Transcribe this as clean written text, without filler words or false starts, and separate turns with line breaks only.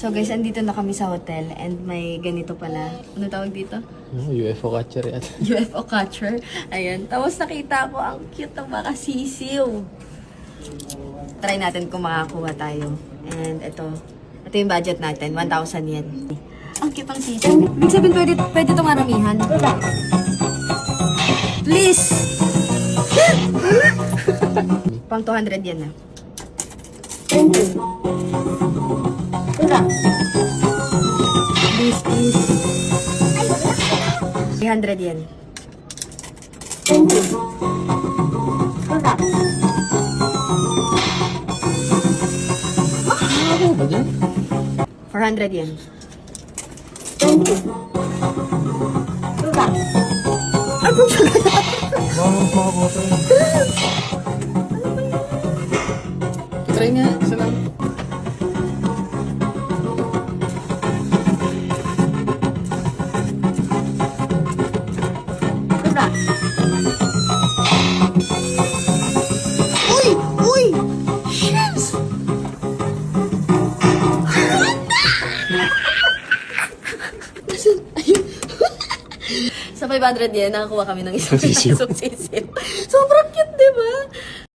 So guys, andito na kami sa hotel and may ganito pala. Ano tawag dito?
UFO catcher yan.
UFO catcher. Ayan. Tapos nakita ko, ang cute ng mga sisiw. Try natin kung makakuha tayo. And ito yung budget natin, 1,000 yen. Ang cute ng sisiw. Ibig sabihin, pwede itong maramihan. Please! Pang 200 yen na. Please, please. 300 yen. 400 yen. Ano siya
Try nga, isa lang.
Uy! Uy! Shams! Sa 500 yen, nakakuha kami ng isang
Sisiw.
sisiw. Sobrang cute, di ba?